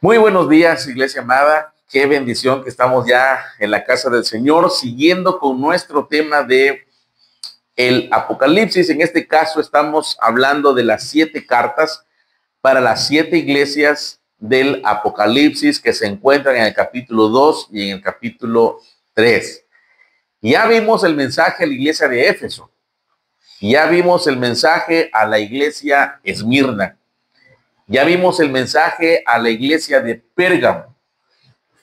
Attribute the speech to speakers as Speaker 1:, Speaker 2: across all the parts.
Speaker 1: Muy buenos días, iglesia amada. Qué bendición que estamos ya en la casa del Señor, siguiendo con nuestro tema de el Apocalipsis. En este caso estamos hablando de las 7 cartas para las 7 iglesias del Apocalipsis que se encuentran en el capítulo 2 y en el capítulo 3. Ya vimos el mensaje a la iglesia de Éfeso. Ya vimos el mensaje a la iglesia Esmirna. Ya vimos el mensaje a la iglesia de Pérgamo.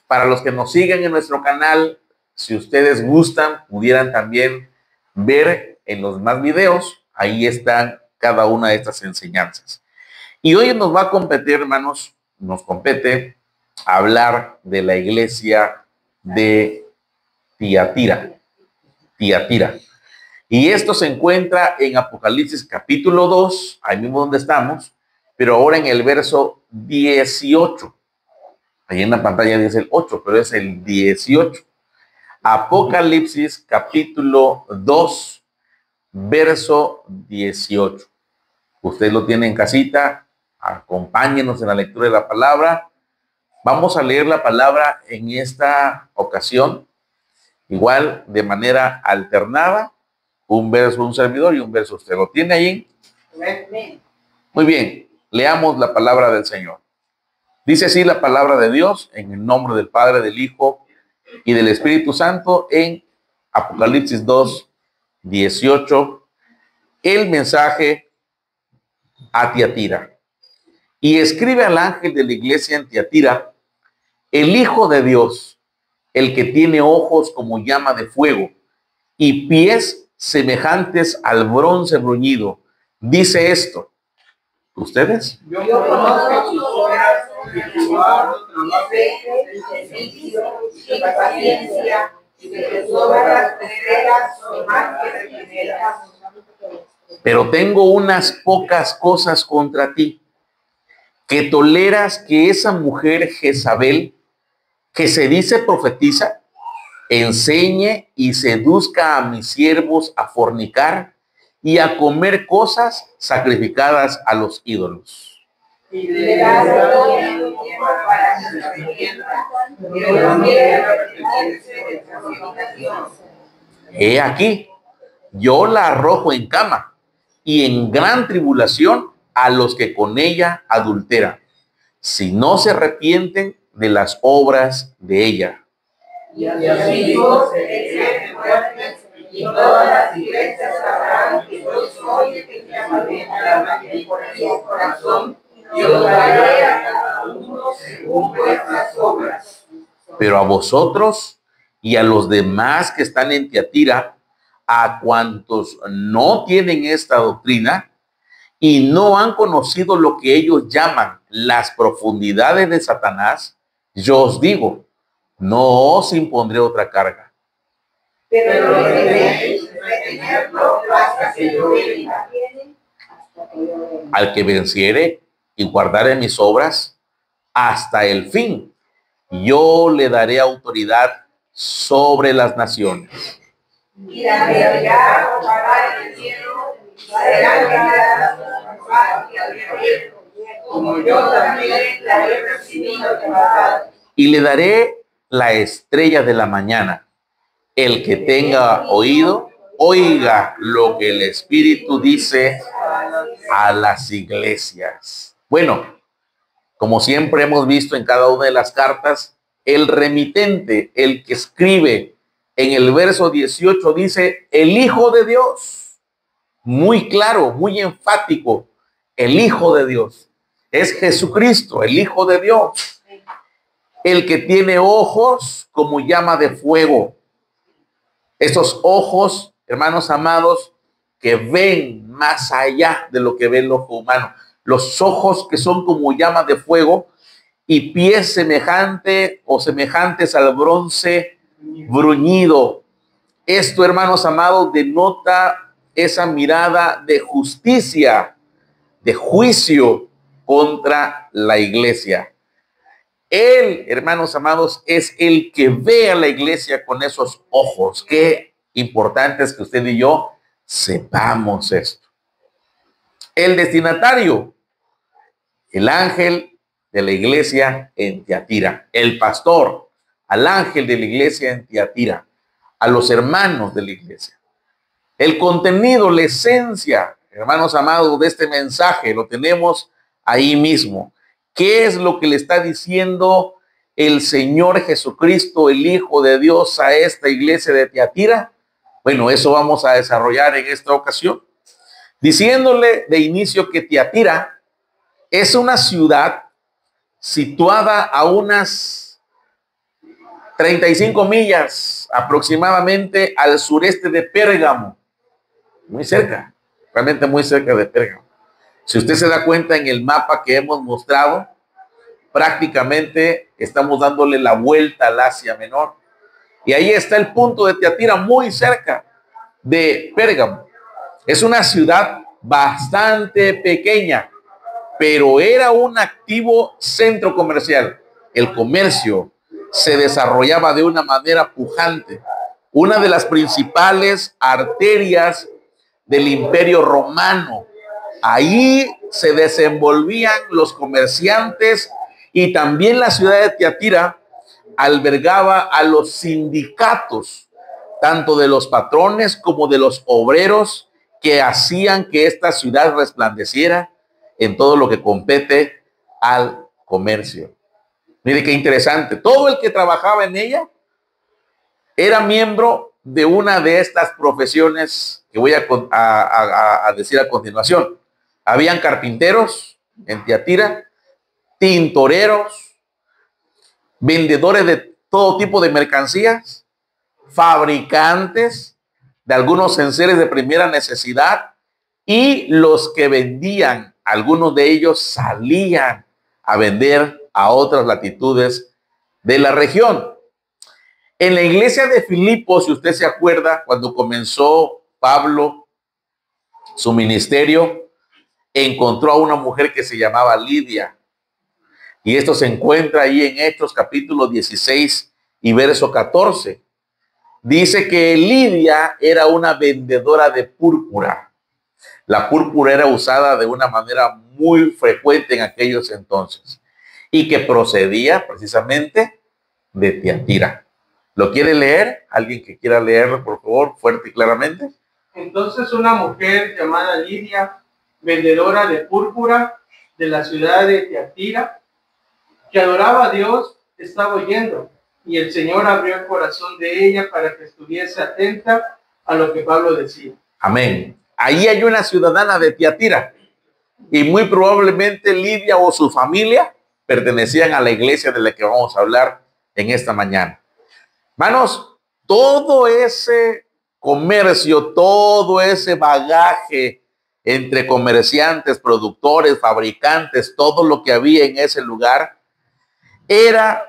Speaker 1: Para los que nos siguen en nuestro canal, si ustedes gustan, pudieran también ver en los demás videos, ahí están cada una de estas enseñanzas. Y hoy nos va a competir, hermanos, nos compete hablar de la iglesia de Tiatira. Tiatira. Y esto se encuentra en Apocalipsis capítulo 2, ahí mismo donde estamos, pero ahora en el verso 18. Ahí en la pantalla dice el 8, pero es el 18. Apocalipsis capítulo 2, verso 18. Usted lo tiene en casita, acompáñenos en la lectura de la palabra. Vamos a leer la palabra en esta ocasión, igual de manera alternada, un verso un servidor y un verso usted. ¿Lo tiene ahí? Muy bien, leamos la palabra del Señor. Dice así la palabra de Dios, en el nombre del Padre, del Hijo y del Espíritu Santo, en Apocalipsis 2, 18, el mensaje a Tiatira. Y escribe al ángel de la iglesia en Tiatira, el Hijo de Dios, el que tiene ojos como llama de fuego y pies semejantes al bronce bruñido, dice esto. ¿Ustedes? Yo conozco tus obras, y paciencia, y que tus obras primeras son más que las primeras. Pero tengo unas pocas cosas contra ti, que toleras que esa mujer Jezabel, que se dice profetiza, enseñe y seduzca a mis siervos a fornicar y a comer cosas sacrificadas a los ídolos. Y le das todo el tiempo para que se arrepienta, pero no quiere arrepentirse de su fornicación. He aquí, yo la arrojo en cama y en gran tribulación a los que con ella adulteran, si no se arrepienten de las obras de ella. Y así Dios se muerte, y todas las iglesias sabrán que yo soy el que llama de alma y por el corazón, y os daré a cada uno según vuestras obras. Pero a vosotros y a los demás que están en Tiatira, a cuantos no tienen esta doctrina y no han conocido lo que ellos llaman las profundidades de Satanás, yo os digo, no os impondré otra carga. Pero lo debéis retenerlo hasta que yo venga. Al que venciere y guardare mis obras hasta el fin, yo le daré autoridad sobre las naciones. Y la realidad ojalá en el cielo será creada como yo también la he recibido de verdad. Y le daré la estrella de la mañana. El que tenga oído, oiga lo que el Espíritu dice a las iglesias. Bueno, como siempre hemos visto en cada una de las cartas, el remitente, el que escribe en el verso 18, dice el Hijo de Dios. Muy claro, muy enfático, el Hijo de Dios. Es Jesucristo, el Hijo de Dios. El que tiene ojos como llama de fuego. Esos ojos, hermanos amados, que ven más allá de lo que ve el ojo humano. Los ojos que son como llama de fuego y pies semejante o semejantes al bronce bruñido. Esto, hermanos amados, denota esa mirada de justicia, de juicio contra la iglesia. Él, hermanos amados, es el que ve a la iglesia con esos ojos. Qué importante es que usted y yo sepamos esto. El destinatario, el ángel de la iglesia en Tiatira, el pastor, al ángel de la iglesia en Tiatira, a los hermanos de la iglesia. El contenido, la esencia, hermanos amados, de este mensaje lo tenemos ahí mismo. ¿Qué es lo que le está diciendo el Señor Jesucristo, el Hijo de Dios, a esta iglesia de Tiatira? Bueno, eso vamos a desarrollar en esta ocasión, diciéndole de inicio que Tiatira es una ciudad situada a unas 35 millas aproximadamente al sureste de Pérgamo, muy cerca, realmente muy cerca de Pérgamo. Si usted se da cuenta en el mapa que hemos mostrado, prácticamente estamos dándole la vuelta al Asia Menor. Y ahí está el punto de Tiatira, muy cerca de Pérgamo. Es una ciudad bastante pequeña, pero era un activo centro comercial. El comercio se desarrollaba de una manera pujante. Una de las principales arterias del Imperio Romano. Ahí se desenvolvían los comerciantes y también la ciudad de Tiatira albergaba a los sindicatos, tanto de los patrones como de los obreros, que hacían que esta ciudad resplandeciera en todo lo que compete al comercio. Mire qué interesante. Todo el que trabajaba en ella era miembro de una de estas profesiones que voy a decir a continuación. Habían carpinteros en Tiatira, tintoreros, vendedores de todo tipo de mercancías, fabricantes de algunos enseres de primera necesidad, y los que vendían, algunos de ellos salían a vender a otras latitudes de la región. En la iglesia de Filipos, si usted se acuerda, cuando comenzó Pablo su ministerio, encontró a una mujer que se llamaba Lidia. Y esto se encuentra ahí en Hechos capítulo 16 y verso 14. Dice que Lidia era una vendedora de púrpura. La púrpura era usada de una manera muy frecuente en aquellos entonces y que procedía precisamente de Tiatira. ¿Lo quiere leer? ¿Alguien que quiera leerlo, por favor, fuerte y claramente?
Speaker 2: Entonces una mujer llamada Lidia, vendedora de púrpura de la ciudad de Tiatira, que adoraba a Dios, estaba oyendo, y el Señor abrió el corazón de ella para que estuviese atenta a lo que Pablo decía.
Speaker 1: Amén. Ahí hay una ciudadana de Tiatira, y muy probablemente Lidia o su familia pertenecían a la iglesia de la que vamos a hablar en esta mañana. Hermanos, todo ese comercio, todo ese bagaje entre comerciantes, productores, fabricantes, todo lo que había en ese lugar, era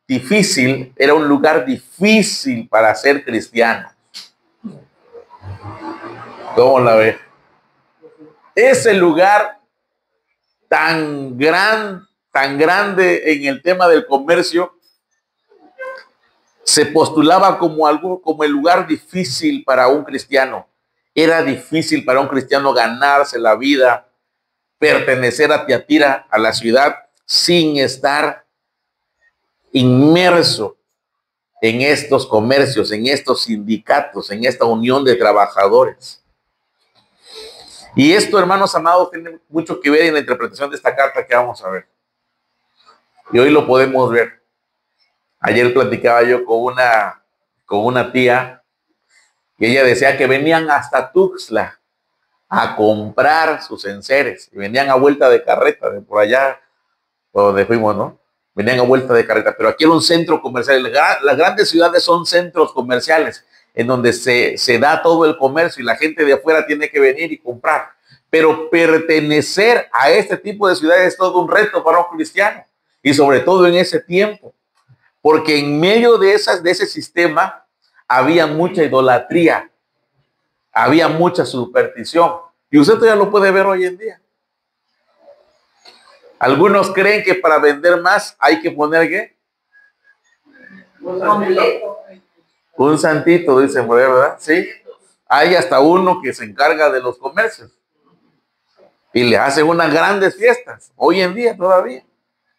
Speaker 1: difícil, era un lugar difícil para ser cristiano. ¿Cómo la ve? Ese lugar tan grande en el tema del comercio, se postulaba como algo, como el lugar difícil para un cristiano. Era difícil para un cristiano ganarse la vida, pertenecer a Tiatira, a la ciudad, sin estar inmerso en estos comercios, en estos sindicatos, en esta unión de trabajadores. Y esto, hermanos amados, tiene mucho que ver en la interpretación de esta carta que vamos a ver. Y hoy lo podemos ver. Ayer platicaba yo con una tía y ella decía que venían hasta Tuxtla a comprar sus enseres y venían a vuelta de carreta de por allá por donde fuimos, ¿no? Venían a vuelta de carreta, pero aquí era un centro comercial. Las grandes ciudades son centros comerciales en donde se da todo el comercio y la gente de afuera tiene que venir y comprar. Pero pertenecer a este tipo de ciudades es todo un reto para un cristiano, y sobre todo en ese tiempo, porque en medio de ese sistema había mucha idolatría, había mucha superstición, y usted todavía lo puede ver hoy en día. Algunos creen que para vender más hay que poner ¿qué? Un santito, dicen, ¿verdad? Sí. Hay hasta uno que se encarga de los comercios y le hacen unas grandes fiestas hoy en día todavía.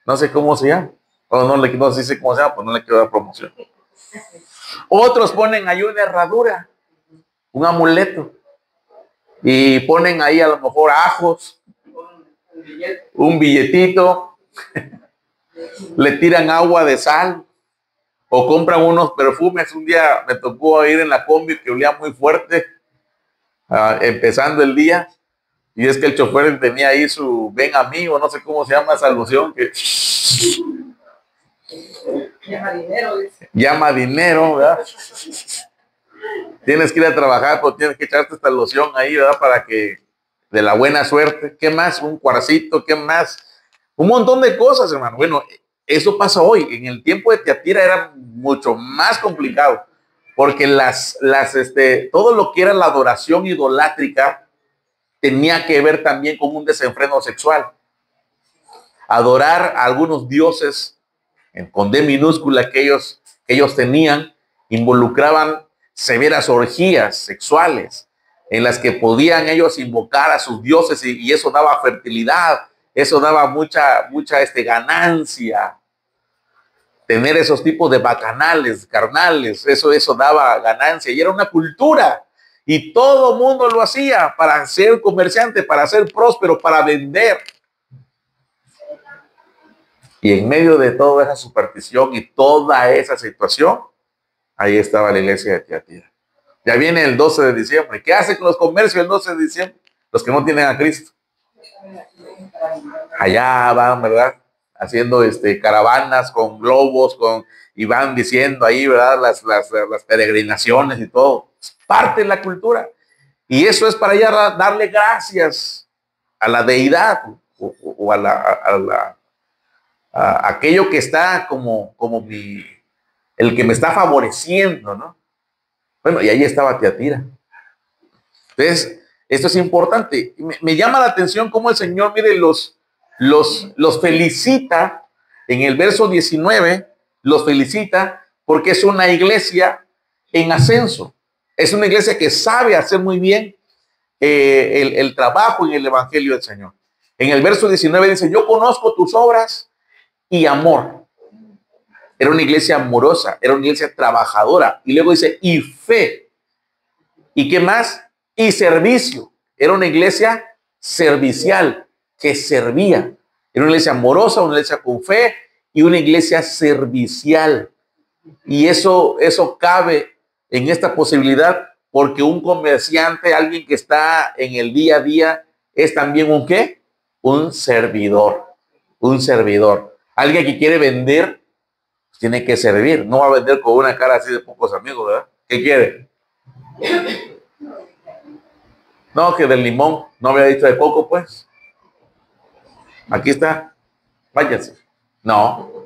Speaker 1: No sé cómo se llama. O no sé cómo se llama, pues no le quiero dar promoción. Otros ponen ahí una herradura, un amuleto. Y ponen ahí a lo mejor ajos, un billetito, le tiran agua de sal o compran unos perfumes. Un día me tocó ir en la combi que olía muy fuerte, empezando el día, y es que el chofer tenía ahí su ven a mí, o no sé cómo se llama esa alusión, que llama dinero, dice. Llama dinero, ¿verdad? Tienes que ir a trabajar, pero tienes que echarte esta loción ahí, ¿verdad? Para que de la buena suerte. ¿Qué más? Un cuarcito, ¿qué más? Un montón de cosas, hermano. Bueno, eso pasa hoy. En el tiempo de Tiatira era mucho más complicado, porque todo lo que era la adoración idolátrica tenía que ver también con un desenfreno sexual. Adorar a algunos dioses con D minúscula que ellos tenían, involucraban severas orgías sexuales en las que podían ellos invocar a sus dioses, y eso daba fertilidad, eso daba mucha ganancia. Tener esos tipos de bacanales, carnales, eso daba ganancia, y era una cultura, y todo el mundo lo hacía para ser comerciante, para ser próspero, para vender. Y en medio de toda esa superstición y toda esa situación, ahí estaba la iglesia de Tiatira. Ya viene el 12 de diciembre. ¿Qué hacen con los comercios el 12 de diciembre? Los que no tienen a Cristo. Allá van, ¿verdad? Haciendo caravanas con globos, y van diciendo ahí, ¿verdad? Las peregrinaciones y todo. Es parte de la cultura. Y eso es para allá darle gracias a la deidad o a aquello que está como el que me está favoreciendo, ¿no? Bueno, y ahí estaba Tiatira. Entonces, esto es importante. Me llama la atención cómo el Señor, mire, los felicita en el verso 19, los felicita porque es una iglesia en ascenso. Es una iglesia que sabe hacer muy bien el trabajo en el evangelio del Señor. En el verso 19 dice: yo conozco tus obras y amor. Era una iglesia amorosa, era una iglesia trabajadora. Y luego dice, y fe. ¿Y qué más? Y servicio. Era una iglesia servicial, que servía. Era una iglesia amorosa, una iglesia con fe y una iglesia servicial. Y eso cabe en esta posibilidad, porque un comerciante, alguien que está en el día a día, es también un ¿qué? Un servidor. Un servidor. Alguien que quiere vender, tiene que servir. No va a vender con una cara así de pocos amigos, ¿verdad? ¿Qué quiere? No, que del limón. No había dicho de coco, pues. Aquí está. Váyanse. No.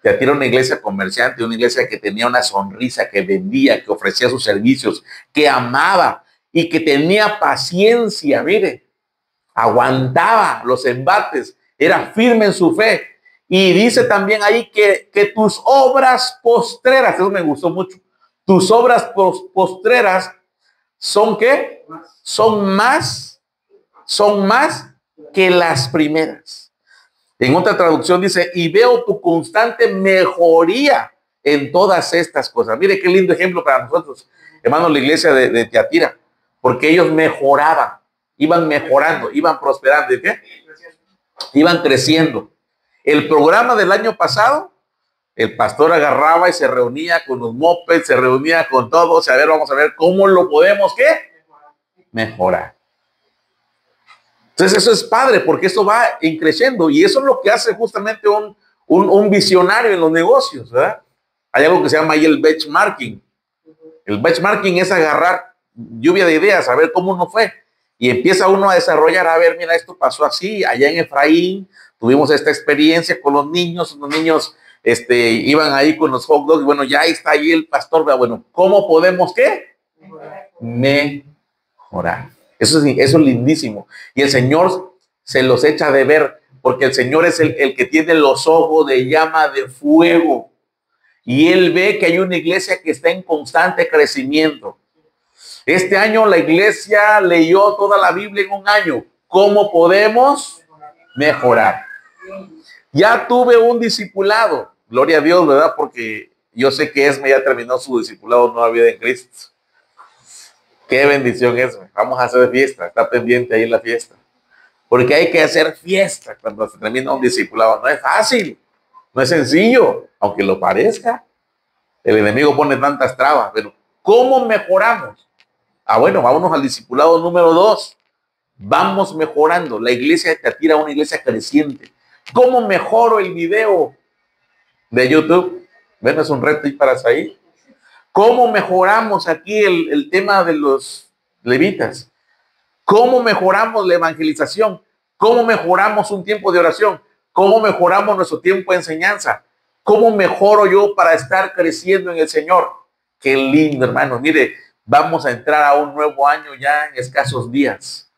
Speaker 1: Tiatira era una iglesia comerciante, una iglesia que tenía una sonrisa, que vendía, que ofrecía sus servicios, que amaba y que tenía paciencia. Mire, aguantaba los embates, era firme en su fe. Y dice también ahí que tus obras postreras, eso me gustó mucho, tus obras postreras son ¿qué? Son más que las primeras. En otra traducción dice, y veo tu constante mejoría en todas estas cosas. Mire qué lindo ejemplo para nosotros, hermanos, la iglesia de Tiatira, porque ellos mejoraban, iban mejorando, iban prosperando. ¿Y qué? Iban creciendo. El programa del año pasado, el pastor agarraba y se reunía con los mopeds, se reunía con todos, a ver, vamos a ver cómo lo podemos, ¿qué? Mejorar. Entonces eso es padre, porque eso va creciendo, y eso es lo que hace justamente un visionario en los negocios, ¿verdad? Hay algo que se llama ahí el benchmarking. El benchmarking es agarrar lluvia de ideas, a ver cómo uno fue, y empieza uno a desarrollar, a ver, mira, esto pasó así, allá en Efraín, tuvimos esta experiencia con los niños iban ahí con los hot dogs, y bueno, ya está ahí el pastor, bueno, ¿cómo podemos qué? Mejorar. Eso es lindísimo. Y el Señor se los echa de ver, porque el Señor es el que tiene los ojos de llama de fuego. Y Él ve que hay una iglesia que está en constante crecimiento. Este año la iglesia leyó toda la Biblia en un año. ¿Cómo podemos mejorar? Ya tuve un discipulado. Gloria a Dios, ¿verdad? Porque yo sé que Esme ya terminó su discipulado Nueva Vida en Cristo. Qué bendición, Esme. Vamos a hacer fiesta. Está pendiente ahí en la fiesta. Porque hay que hacer fiesta cuando se termina un discipulado. No es fácil. No es sencillo, aunque lo parezca. El enemigo pone tantas trabas, pero ¿cómo mejoramos? Bueno, vámonos al discipulado número 2. Vamos mejorando. La iglesia de Tiatira es una iglesia creciente. ¿Cómo mejoro el video de YouTube? ¿Ven? Es un reto para Saí. ¿Cómo mejoramos aquí el tema de los levitas? ¿Cómo mejoramos la evangelización? ¿Cómo mejoramos un tiempo de oración? ¿Cómo mejoramos nuestro tiempo de enseñanza? ¿Cómo mejoro yo para estar creciendo en el Señor? Qué lindo, hermanos. Mire, vamos a entrar a un nuevo año ya en escasos días.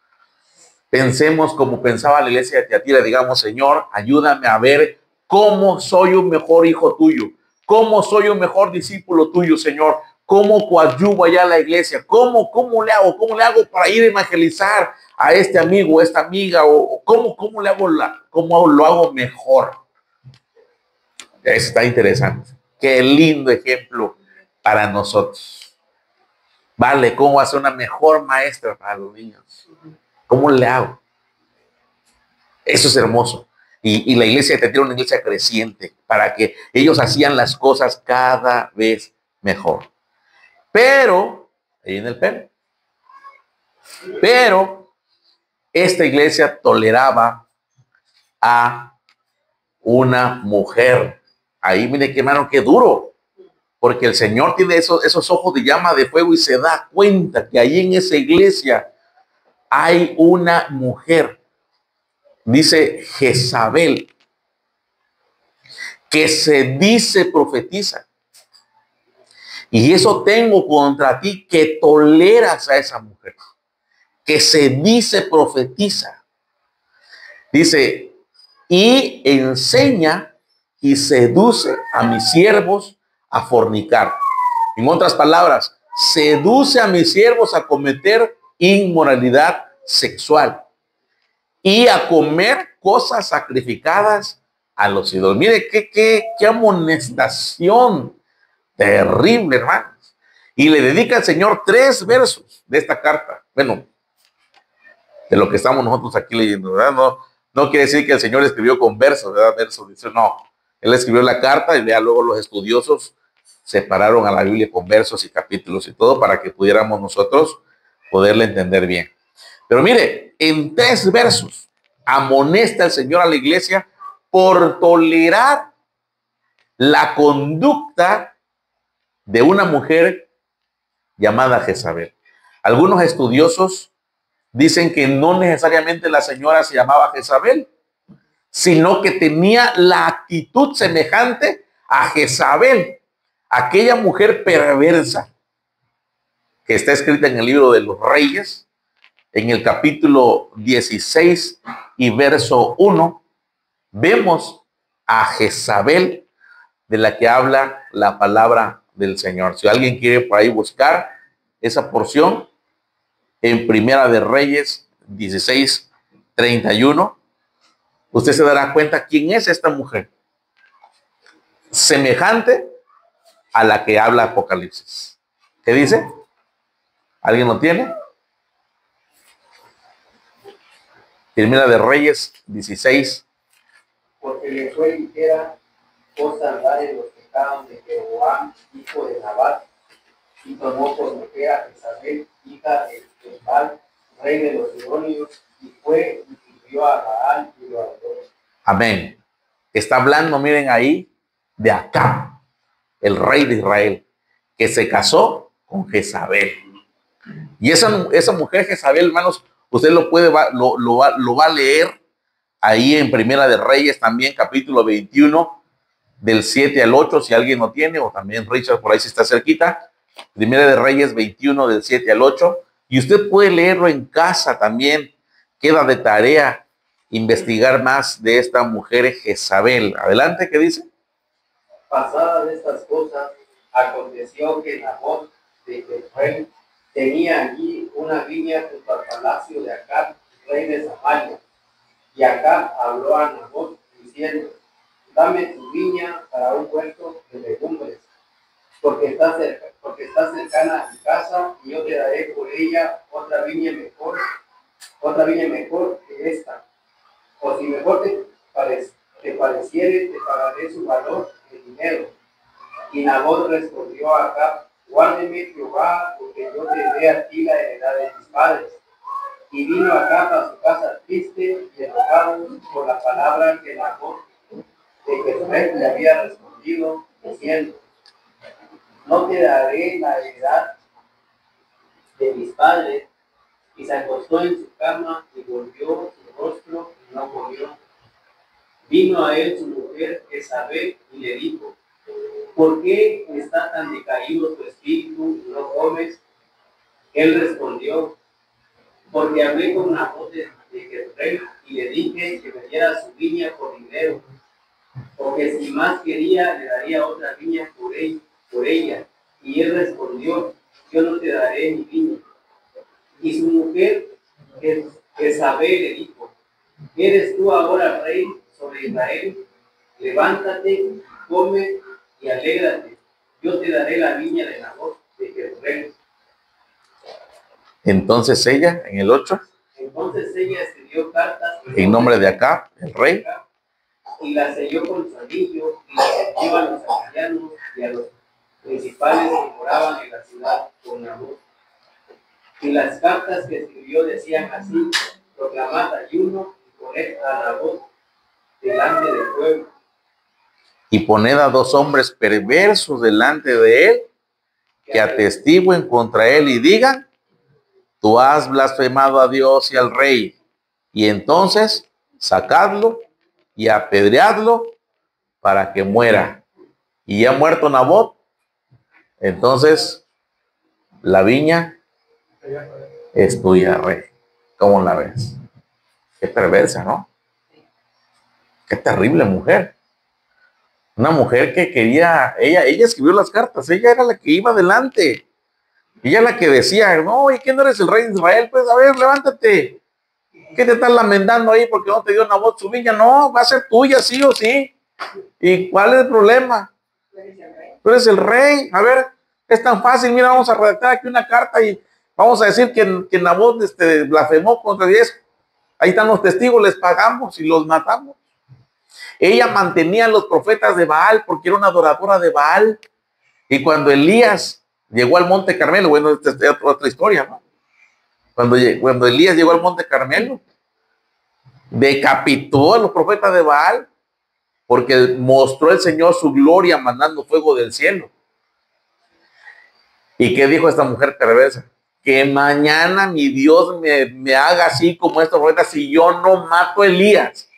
Speaker 1: Pensemos como pensaba la iglesia de Tiatira. Digamos, Señor, ayúdame a ver cómo soy un mejor hijo tuyo. Cómo soy un mejor discípulo tuyo, Señor. ¿Cómo coadyuvo allá a la iglesia? ¿Cómo le hago? ¿Cómo le hago para ir a evangelizar a este amigo, a esta amiga? ¿O cómo le hago cómo lo hago mejor? Eso está interesante. Qué lindo ejemplo para nosotros. Vale, ¿cómo hacer una mejor maestra para los niños? ¿Cómo le hago? Eso es hermoso. Y la iglesia de Tiatira era una iglesia creciente para que ellos hacían las cosas cada vez mejor. Pero, ahí viene el pero esta iglesia toleraba a una mujer. Ahí mire qué hermano, qué duro. Porque el Señor tiene esos ojos de llama de fuego y se da cuenta que ahí en esa iglesia hay una mujer. Dice Jezabel, que se dice profetiza. Y eso tengo contra ti, que toleras a esa mujer, que se dice profetiza. Dice, y enseña y seduce a mis siervos a fornicar. En otras palabras, seduce a mis siervos a cometer inmoralidad sexual y a comer cosas sacrificadas a los ídolos. Mire qué amonestación terrible, hermanos. Y le dedica al Señor 3 versos de esta carta. Bueno, de lo que estamos nosotros aquí leyendo, ¿verdad? No quiere decir que el Señor escribió con versos, ¿verdad? Versos, dice, no. Él escribió la carta y ya luego los estudiosos separaron a la Biblia con versos y capítulos y todo para que pudiéramos nosotros poderle entender bien. Pero mire, en 3 versos amonesta el Señor a la iglesia por tolerar la conducta de una mujer llamada Jezabel. Algunos estudiosos dicen que no necesariamente la señora se llamaba Jezabel, sino que tenía la actitud semejante a Jezabel, aquella mujer perversa que está escrita en el libro de los Reyes, en el capítulo 16 y verso 1, vemos a Jezabel de la que habla la palabra del Señor. Si alguien quiere por ahí buscar esa porción en Primera de Reyes 16, 31, usted se dará cuenta quién es esta mujer, semejante a la que habla Apocalipsis. ¿Qué dice? ¿Alguien lo tiene? Primera de Reyes 16.
Speaker 3: Porque le fue ligera cosa andar en los pecados de Jeroboam, hijo de Nabat, y tomó por mujer a Jezabel, hija de Jezabel, rey de los Sidonios, y fue y sirvió a Baal y lo adoró.
Speaker 1: Amén. Está hablando, miren ahí, de Acab, el rey de Israel, que se casó con Jezabel. Y esa mujer Jezabel, hermanos, usted lo va a leer ahí en Primera de Reyes también, capítulo 21, del 7 al 8, si alguien lo tiene, o también Richard por ahí si está cerquita. Primera de Reyes 21, del 7 al 8. Y usted puede leerlo en casa también. Queda de tarea investigar más de esta mujer Jezabel. Adelante, ¿qué dice?
Speaker 3: Pasadas estas cosas, aconteció que Nabot de Jezreel tenía allí una viña junto al palacio de Acab, rey de Samaria. Y Acab habló a Nabot diciendo, dame tu viña para un huerto de legumbres, porque está cercana a mi casa, y yo te daré por ella otra viña mejor que esta. O si mejor te pareciere, te pagaré su valor en dinero. Y Nabot respondió a Acab: guárdeme Jehová, porque yo te dé a ti la heredad de mis padres. Y vino Acab a su casa triste y enojado por la palabra que Nabot de Jezreel le había respondido, diciendo: no te daré la heredad de mis padres. Y se acostó en su cama y volvió su rostro y no comió. Vino a él su mujer Jezabel y le dijo: ¿por qué está tan decaído tu espíritu y no comes? Él respondió: porque hablé con Nabot de Jezreel y le dije que me diera su viña por dinero, o que si más quería le daría otra viña por ella. Y él respondió: yo no te daré mi viña. Y su mujer Jezabel le dijo: ¿eres tú ahora rey sobre Israel? Levántate, come y alégrate. Yo te daré la viña de Nabot de Jezreel.
Speaker 1: Entonces ella, en el 8,
Speaker 3: Entonces ella escribió cartas
Speaker 1: en nombre de Acab, el rey,
Speaker 3: y las selló con su anillo y las envió a los ancianos y a los principales que moraban en la ciudad con Nabot. Y las cartas que escribió decían así: proclamad ayuno y poned a Nabot delante del pueblo.
Speaker 1: y poned a 2 hombres perversos delante de él, que atestiguen contra él y digan: tú has blasfemado a Dios y al rey. Y entonces sacadlo y apedreadlo para que muera. Y ya muerto Nabot, entonces la viña es tuya, rey. ¿Cómo la ves? Qué perversa, ¿no? Qué terrible mujer. Una mujer que quería, ella escribió las cartas, ella era la que iba adelante. Ella es la que decía: no, ¿y qué no eres el rey de Israel? Pues a ver, levántate. ¿Qué te estás lamentando ahí porque no te dio Nabot su viña? No, va a ser tuya, sí o sí. ¿Y cuál es el problema? Tú eres el rey. A ver, es tan fácil. Mira, vamos a redactar aquí una carta y vamos a decir que Nabot blasfemó contra Dios. Ahí están los testigos, les pagamos y los matamos. Ella mantenía a los profetas de Baal porque era una adoradora de Baal. Y cuando Elías llegó al Monte Carmelo, bueno, esta es otra historia, ¿no? Cuando Elías llegó al Monte Carmelo, decapitó a los profetas de Baal porque mostró el Señor su gloria mandando fuego del cielo. ¿Y qué dijo esta mujer perversa? Que mañana mi Dios me haga así como estos profetas si yo no mato a Elías.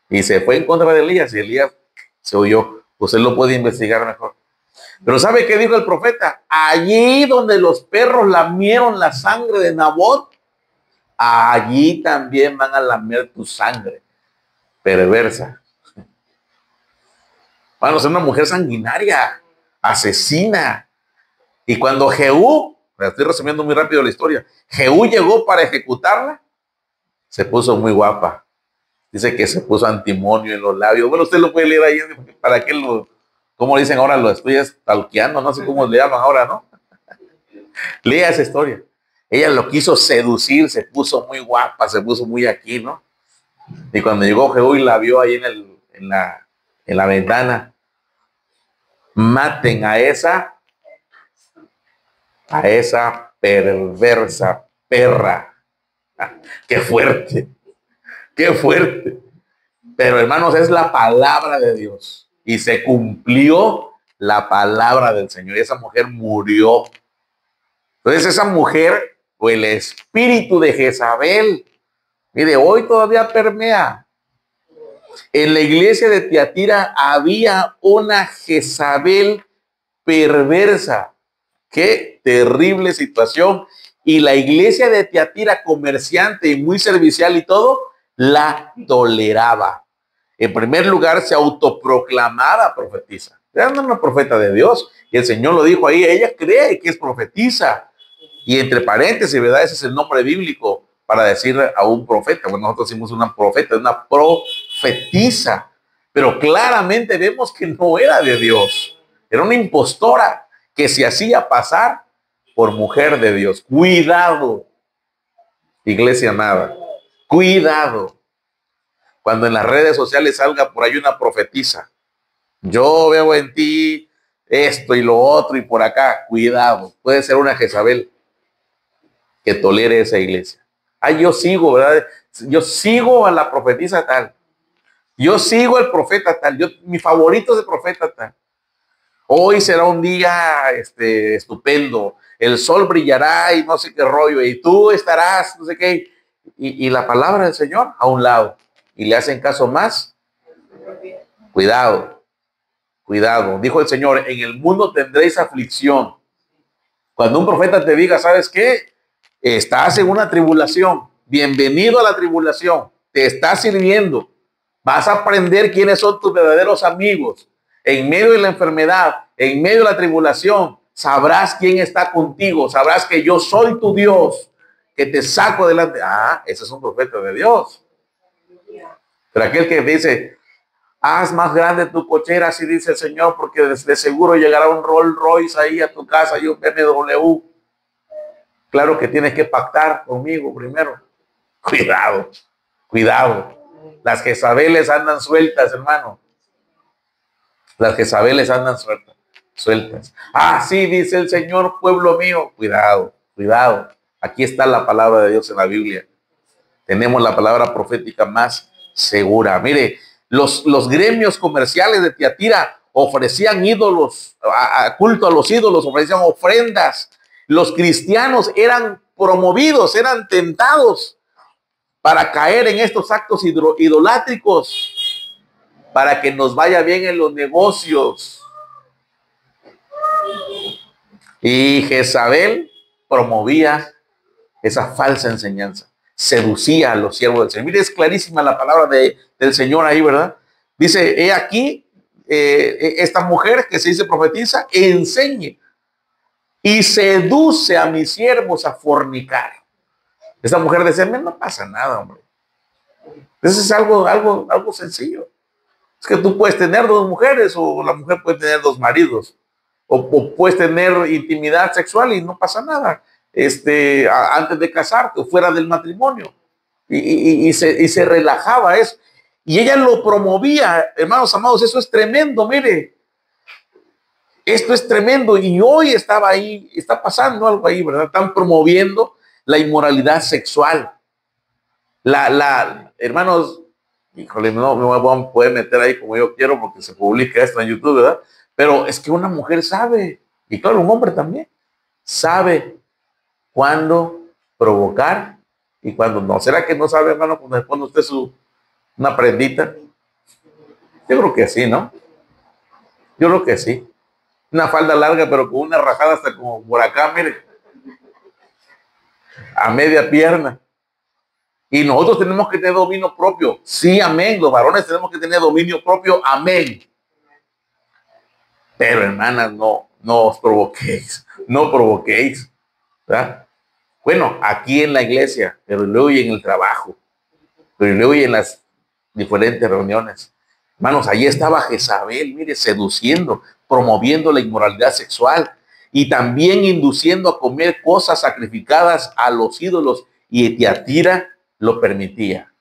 Speaker 1: Y se fue en contra de Elías y Elías se huyó. Usted lo puede investigar mejor. Pero ¿sabe qué dijo el profeta? Allí donde los perros lamieron la sangre de Nabot, allí también van a lamer tu sangre. Perversa. Bueno, es una mujer sanguinaria, asesina. Y cuando Jehú, estoy resumiendo muy rápido la historia, Jehú llegó para ejecutarla, se puso muy guapa. Dice que se puso antimonio en los labios. Bueno, usted lo puede leer ahí, ¿para qué como dicen ahora? Lo estoy stalkeando, no sé cómo le llaman ahora, ¿no? Lea esa historia. Ella lo quiso seducir, se puso muy guapa, se puso muy aquí, ¿no? Y cuando llegó Jehú y la vio ahí en la ventana: maten a esa perversa perra. Qué fuerte, qué fuerte. Pero hermanos, es la palabra de Dios y se cumplió la palabra del Señor y esa mujer murió. Entonces esa mujer, o el espíritu de Jezabel, mire, hoy todavía permea. En la iglesia de Tiatira había una Jezabel perversa. Qué terrible situación. Y la iglesia de Tiatira, comerciante y muy servicial y todo, la toleraba. En primer lugar, se autoproclamaba profetisa. Era una profeta de Dios. Y el Señor lo dijo ahí, ella cree que es profetisa. Y entre paréntesis, ¿verdad? Ese es el nombre bíblico para decir a un profeta. Bueno, nosotros decimos una profeta, una profetisa. pero claramente vemos que no era de Dios. Era una impostora que se hacía pasar por mujer de Dios. Cuidado, iglesia amada, cuidado. Cuando en las redes sociales salga por ahí una profetisa, yo veo en ti esto y lo otro y por acá, cuidado, puede ser una Jezabel que tolere esa iglesia. Ay, yo sigo, ¿verdad? Yo sigo a la profetisa tal. Yo sigo al profeta tal. Mi favorito es el profeta tal. Hoy será un día estupendo. El sol brillará y no sé qué rollo. Y tú estarás, no sé qué. Y la palabra del Señor a un lado. Y le hacen caso más. Cuidado. Cuidado. Dijo el Señor, en el mundo tendréis aflicción. Cuando un profeta te diga, ¿sabes qué? Estás en una tribulación. Bienvenido a la tribulación. Te está sirviendo. Vas a aprender quiénes son tus verdaderos amigos. En medio de la enfermedad, en medio de la tribulación, sabrás quién está contigo. Sabrás que yo soy tu Dios, que te saco adelante. Ah, ese es un profeta de Dios. Pero aquel que dice, haz más grande tu cochera, así dice el Señor, porque de seguro llegará un Rolls Royce ahí a tu casa y un BMW. Claro que tienes que pactar conmigo primero. Cuidado, cuidado. Las Jezabeles andan sueltas, hermano. Las Jezabeles andan sueltas. Ah, sí, dice el Señor, pueblo mío. Cuidado, cuidado. Aquí está la palabra de Dios en la Biblia. Tenemos la palabra profética más segura. Mire, los gremios comerciales de Tiatira ofrecían ídolos, culto a los ídolos, ofrecían ofrendas. Los cristianos eran promovidos, eran tentados para caer en estos actos idolátricos, para que nos vaya bien en los negocios. Y Jezabel promovía esa falsa enseñanza, seducía a los siervos del Señor. Mire, es clarísima la palabra del Señor ahí, ¿verdad? Dice, he aquí, esta mujer que se dice profetiza, enseñe y seduce a mis siervos a fornicar. Esta mujer decía, no pasa nada, hombre. Eso es algo sencillo. Es que tú puedes tener dos mujeres o la mujer puede tener dos maridos. O puedes tener intimidad sexual y no pasa nada. Antes de casarte o fuera del matrimonio. Y se relajaba eso. Y ella lo promovía, hermanos amados, eso es tremendo, mire. Esto es tremendo. Y hoy estaba ahí, está pasando algo ahí, ¿verdad? Están promoviendo la inmoralidad sexual. Hermanos, híjole, no me voy a poder meter ahí como yo quiero porque se publica esto en YouTube, ¿verdad? Pero es que una mujer sabe, y claro, un hombre también, sabe cuándo provocar y cuándo no. ¿Será que no sabe, hermano, cuando se pone usted una prendita? Yo creo que sí, ¿no? Yo creo que sí. Una falda larga, pero con una rajada hasta como por acá, mire. A media pierna. Y nosotros tenemos que tener dominio propio. Sí, amén. Los varones tenemos que tener dominio propio. Amén. Pero, hermanas, no os provoquéis. No provoquéis. ¿Verdad? Bueno, aquí en la iglesia, pero luego y en el trabajo, pero luego y en las diferentes reuniones. Hermanos, ahí estaba Jezabel, mire, seduciendo, promoviendo la inmoralidad sexual y también induciendo a comer cosas sacrificadas a los ídolos. Y Tiatira lo permitía.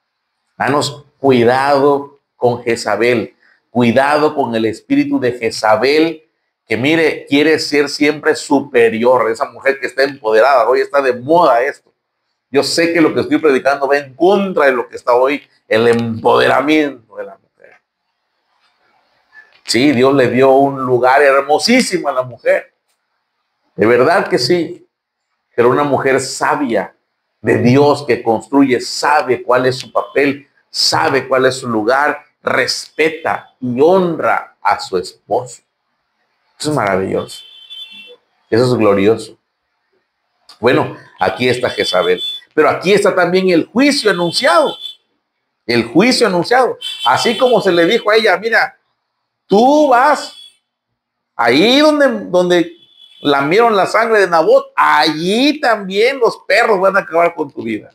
Speaker 1: Hermanos, cuidado con Jezabel, cuidado con el espíritu de Jezabel, que mire, quiere ser siempre superior. Esa mujer que está empoderada, hoy está de moda esto. Yo sé que lo que estoy predicando va en contra de lo que está hoy, el empoderamiento de la mujer. Sí, Dios le dio un lugar hermosísimo a la mujer. De verdad que sí. Pero una mujer sabia, de Dios, que construye, sabe cuál es su papel, sabe cuál es su lugar, respeta y honra a su esposo. Eso es maravilloso. Eso es glorioso. Bueno, aquí está Jezabel. Pero aquí está también el juicio anunciado. El juicio anunciado. Así como se le dijo a ella, mira, tú vas ahí donde lamieron la sangre de Nabot, allí también los perros van a acabar con tu vida.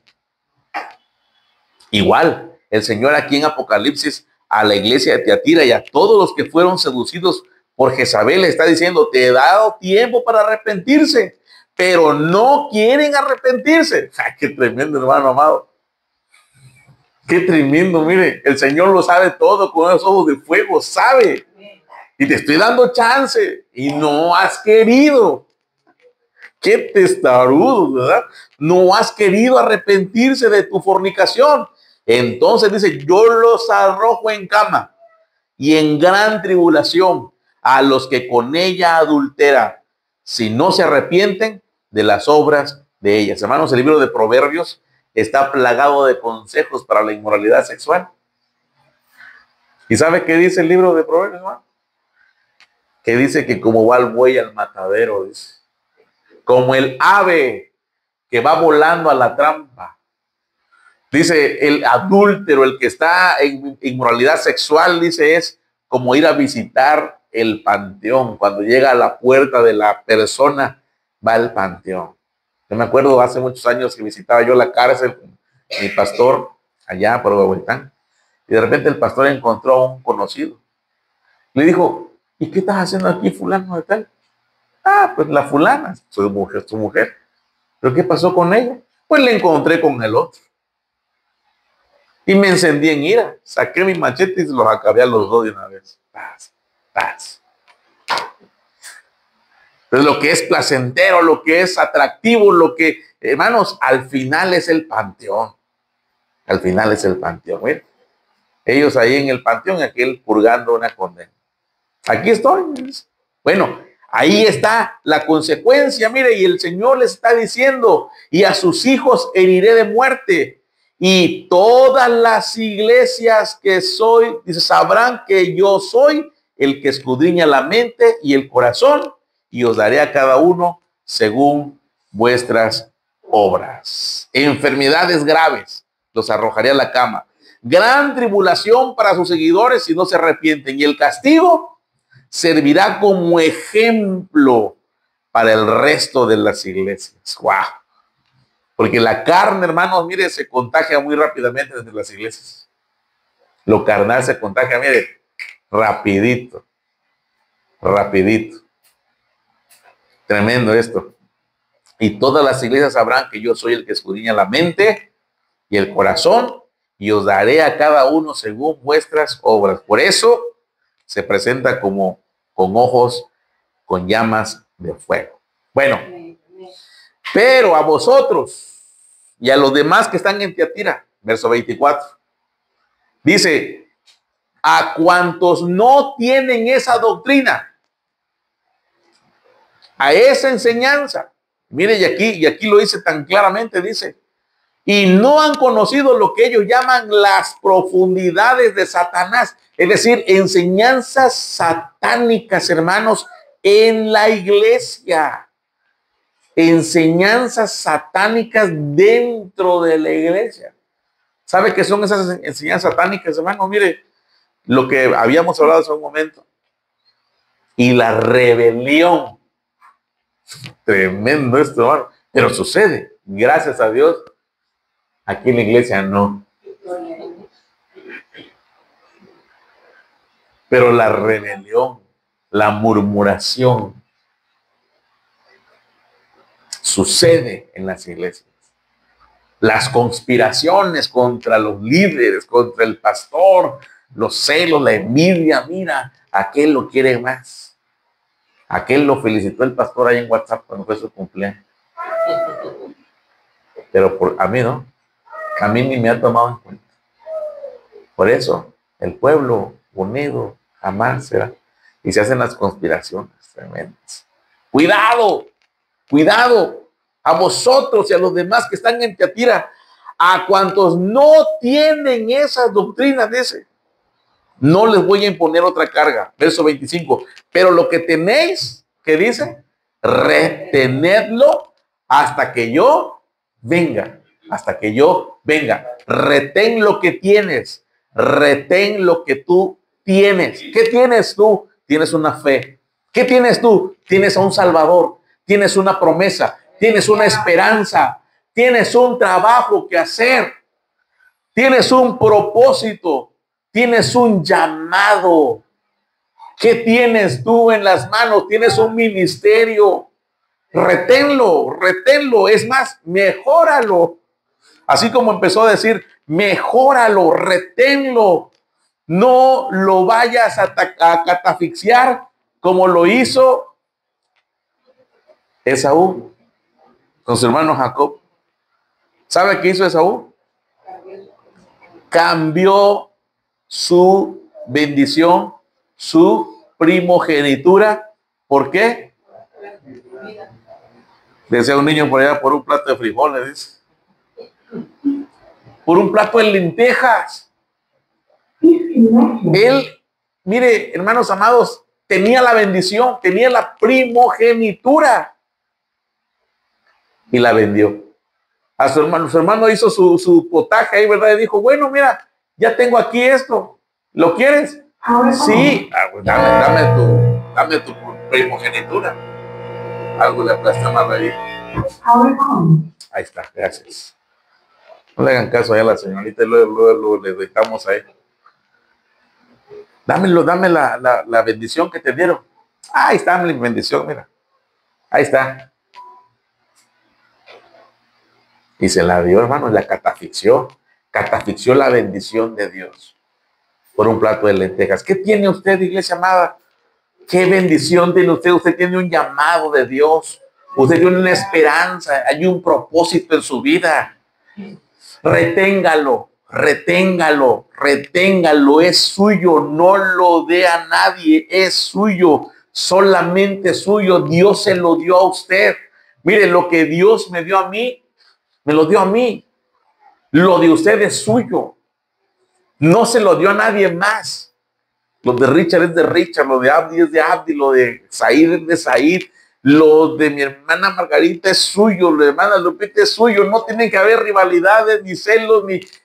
Speaker 1: Igual, el Señor aquí en Apocalipsis a la iglesia de Tiatira y a todos los que fueron seducidos por Jezabel, le está diciendo, te he dado tiempo para arrepentirse, pero no quieren arrepentirse. ¡Ay, qué tremendo, hermano amado! Qué tremendo, mire, el Señor lo sabe todo, con esos ojos de fuego, sabe. Y te estoy dando chance y no has querido. Qué testarudo, ¿verdad? No has querido arrepentirse de tu fornicación. Entonces dice, yo los arrojo en cama y en gran tribulación a los que con ella adulteran, si no se arrepienten de las obras de ellas. Hermanos, el libro de Proverbios está plagado de consejos para la inmoralidad sexual. ¿Y sabe qué dice el libro de Proverbios, hermano? Que dice que como va el buey al matadero, dice, como el ave que va volando a la trampa. Dice, el adúltero, el que está en inmoralidad sexual, dice, es como ir a visitar el panteón. Cuando llega a la puerta de la persona, va al panteón. Yo me acuerdo hace muchos años que visitaba yo la cárcel con mi pastor allá por Huehuetán, y de repente el pastor encontró a un conocido. Le dijo, ¿y qué estás haciendo aquí, fulano de tal? Ah, pues la fulana, su mujer. ¿Pero qué pasó con ella? Pues le encontré con el otro. Y me encendí en ira. Saqué mi machete y los acabé a los dos de una vez. Paz, paz. Entonces, lo que es placentero, lo que es atractivo, lo que, hermanos, al final es el panteón. Al final es el panteón. Miren, ellos ahí en el panteón, aquel purgando una condena. Aquí estoy. Bueno, ahí está la consecuencia. Mire, y el Señor les está diciendo, y a sus hijos heriré de muerte. Y todas las iglesias que soy, dice, sabrán que yo soy el que escudriña la mente y el corazón, y os daré a cada uno según vuestras obras. Enfermedades graves los arrojaré a la cama. Gran tribulación para sus seguidores si no se arrepienten. Y el castigo servirá como ejemplo para el resto de las iglesias. ¡Wow! Porque la carne, hermanos, mire, se contagia muy rápidamente desde las iglesias. Lo carnal se contagia, mire, rapidito. Rapidito. Tremendo esto. Y todas las iglesias sabrán que yo soy el que escudriña la mente y el corazón, y os daré a cada uno según vuestras obras. Por eso se presenta como con ojos, con llamas de fuego. Bueno, pero a vosotros y a los demás que están en Tiatira, verso 24, dice, a cuantos no tienen esa doctrina, a esa enseñanza, mire, y aquí lo dice tan claramente, dice, y no han conocido lo que ellos llaman las profundidades de Satanás, es decir, enseñanzas satánicas, hermanos, en la iglesia. Enseñanzas satánicas dentro de la iglesia. ¿Sabe qué son esas enseñanzas satánicas, hermano? Mire, lo que habíamos hablado hace un momento. Y la rebelión. Tremendo esto, hermano. Pero sucede, gracias a Dios. Aquí en la iglesia no. Pero la rebelión, la murmuración, sucede en las iglesias. Las conspiraciones contra los líderes, contra el pastor, los celos, la envidia. Mira, aquel lo quiere más. Aquel lo felicitó el pastor ahí en WhatsApp cuando fue su cumpleaños. Pero a mí no. A mí ni me ha tomado en cuenta. Por eso, el pueblo unido jamás será. Y se hacen las conspiraciones tremendas. ¡Cuidado! Cuidado a vosotros y a los demás que están en Tiatira, a cuantos no tienen esas doctrinas, dice, no les voy a imponer otra carga. Verso 25, pero lo que tenéis, ¿qué dice? Retenedlo hasta que yo venga, hasta que yo venga. Retén lo que tienes, retén lo que tú tienes. ¿Qué tienes tú? Tienes una fe. ¿Qué tienes tú? Tienes a un Salvador. Tienes una promesa, tienes una esperanza, tienes un trabajo que hacer, tienes un propósito tienes un llamado. ¿Qué tienes tú en las manos? Tienes un ministerio. Reténlo, reténlo. Es más, mejóralo. Así como empezó a decir, mejóralo, reténlo. No lo vayas a catafixiar como lo hizo Esaú con su hermano Jacob. ¿Sabe qué hizo Esaú? Cambió su bendición, su primogenitura. ¿Por qué? Decía un niño por allá, por un plato de frijoles, dice. Por un plato de lentejas. Él, mire, hermanos amados, tenía la bendición, tenía la primogenitura y la vendió. A su hermano hizo su potaje ahí, ¿verdad? Y dijo, bueno, mira, ya tengo aquí esto. ¿Lo quieres? Sí. Dame tu primogenitura. Algo le aplasta más ahí. Ahí está, gracias. No le hagan caso a la señorita y luego le dejamos ahí. Dame la bendición que te dieron. Ahí está mi bendición, mira. Ahí está. Y se la dio, hermano, y la catafixió. Catafixió la bendición de Dios por un plato de lentejas. ¿Qué tiene usted, iglesia amada? ¿Qué bendición tiene usted? Usted tiene un llamado de Dios. Usted tiene una esperanza. Hay un propósito en su vida. Reténgalo, reténgalo, reténgalo. Es suyo. No lo dé a nadie. Es suyo. Solamente suyo. Dios se lo dio a usted. Mire, lo que Dios me dio a mí, me lo dio a mí. Lo de usted es suyo. No se lo dio a nadie más. Lo de Richard es de Richard, lo de Abdi es de Abdi, lo de Said es de Said, lo de mi hermana Margarita es suyo, lo de hermana Lupita es suyo. No tienen que haber rivalidades, ni celos,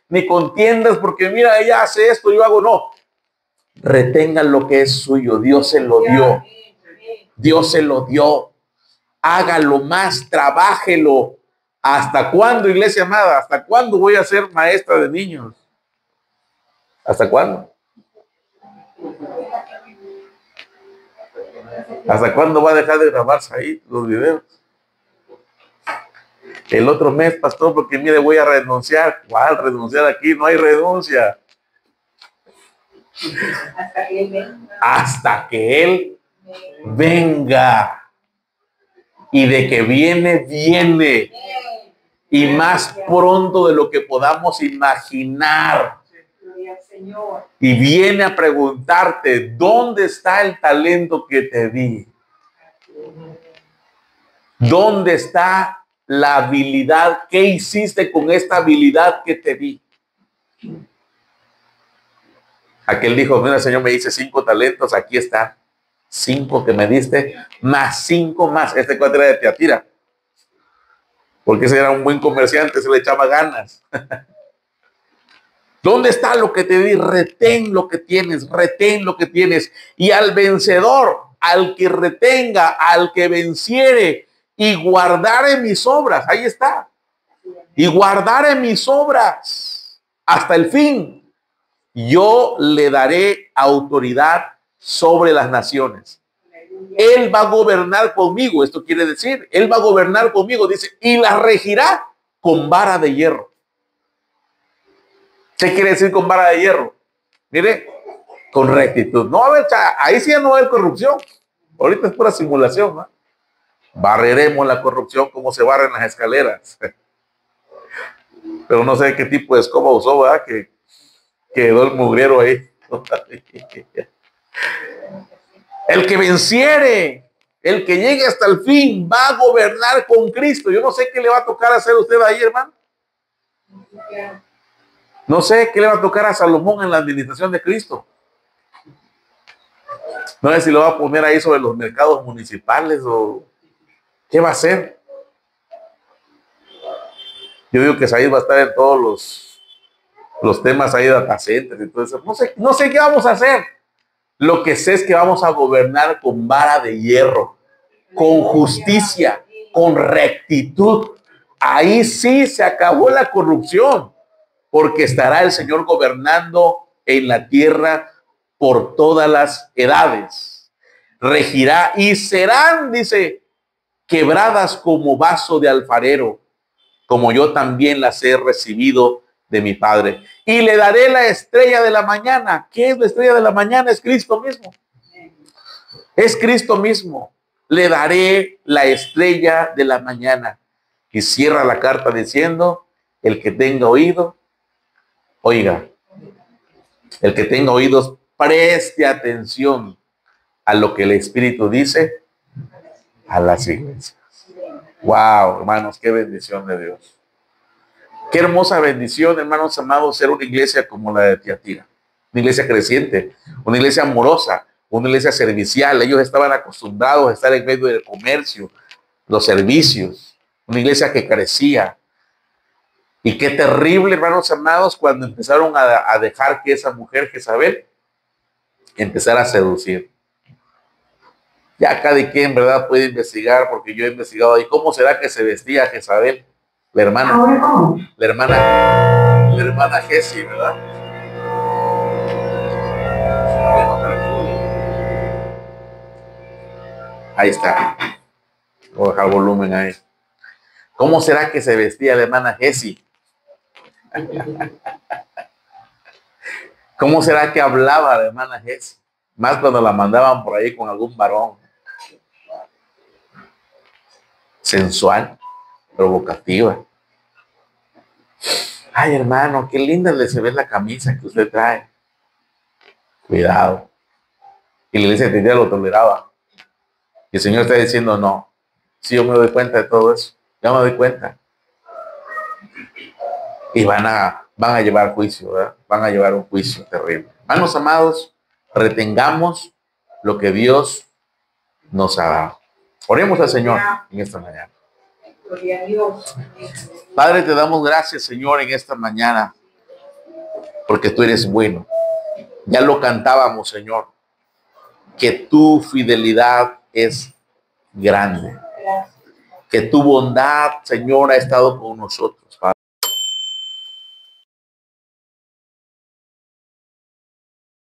Speaker 1: ni contiendas, porque mira, ella hace esto, yo hago no. Retengan lo que es suyo. Dios se lo dio. Dios se lo dio. Hágalo más, trabájelo. ¿Hasta cuándo, iglesia amada? ¿Hasta cuándo voy a ser maestra de niños? ¿Hasta cuándo? ¿Hasta cuándo va a dejar de grabarse ahí los videos? El otro mes, pastor, porque mire, voy a renunciar. ¿Cuál renunciar? Aquí no hay renuncia. Hasta que Él venga. Y de que viene, viene. Y más pronto de lo que podamos imaginar. Y viene a preguntarte, ¿dónde está el talento que te di? ¿Dónde está la habilidad? ¿Qué hiciste con esta habilidad que te di? Aquel dijo, mira, Señor, me dice 5 talentos, aquí está. 5 que me diste, más 5 más. Este cuate era de Tiatira. Porque ese era un buen comerciante, se le echaba ganas. ¿Dónde está lo que te di? Retén lo que tienes, retén lo que tienes. Y al vencedor, al que retenga, al que venciere y guardare mis obras, ahí está. Y guardare mis obras hasta el fin, yo le daré autoridad sobre las naciones. Él va a gobernar conmigo. Esto quiere decir, Él va a gobernar conmigo, dice, y la regirá con vara de hierro. ¿Qué quiere decir con vara de hierro? Mire, con rectitud. No va a haber, ahí sí no va a haber corrupción. Ahorita es pura simulación, ¿no? Barreremos la corrupción como se barren las escaleras. Pero no sé qué tipo de escoba usó, ¿verdad? Que quedó el mugrero ahí. El que venciere, el que llegue hasta el fin, va a gobernar con Cristo. Yo no sé qué le va a tocar hacer a usted ahí, hermano. No sé qué le va a tocar a Salomón en la administración de Cristo. No sé si lo va a poner ahí sobre los mercados municipales o qué va a hacer. Yo digo que Said va a estar en todos los temas ahí de data centers y todo eso. No sé qué vamos a hacer. Lo que sé es que vamos a gobernar con vara de hierro, con justicia, con rectitud. Ahí sí se acabó la corrupción, porque estará el Señor gobernando en la tierra por todas las edades. Regirá y serán, dice, quebradas como vaso de alfarero, como yo también las he recibido de mi Padre. Y le daré la estrella de la mañana. ¿Qué es la estrella de la mañana? Es Cristo mismo. Es Cristo mismo. Le daré la estrella de la mañana. Y cierra la carta diciendo, el que tenga oído, oiga. El que tenga oídos, preste atención a lo que el Espíritu dice a las iglesias. Wow, hermanos, qué bendición de Dios. Qué hermosa bendición, hermanos amados, ser una iglesia como la de Tiatira. Una iglesia creciente, una iglesia amorosa, una iglesia servicial. Ellos estaban acostumbrados a estar en medio del comercio, los servicios. Una iglesia que crecía. Y qué terrible, hermanos amados, cuando empezaron a dejar que esa mujer, Jezabel, empezara a seducir. Ya cada quien, ¿verdad?, puede investigar, porque yo he investigado ahí. ¿Cómo será que se vestía Jezabel? La hermana Jesi, ¿verdad? Ahí está. Voy a dejar volumen ahí. ¿Cómo será que se vestía la hermana Jesi? ¿Cómo será que hablaba la hermana Jesi? Más cuando la mandaban por ahí con algún varón. Sensual, provocativa. Ay, hermano, qué linda le se ve la camisa que usted trae. Cuidado. Y la iglesia de lo toleraba. Y el Señor está diciendo, no. Sí, yo me doy cuenta de todo eso. Ya me doy cuenta. Y van a llevar juicio, ¿verdad? Van a llevar un juicio terrible. Hermanos amados, retengamos lo que Dios nos ha dado. Oremos al Señor en esta mañana. Padre, te damos gracias, Señor, en esta mañana, porque tú eres bueno. Ya lo cantábamos, Señor, que tu fidelidad es grande, que tu bondad, Señor, ha estado con nosotros, Padre.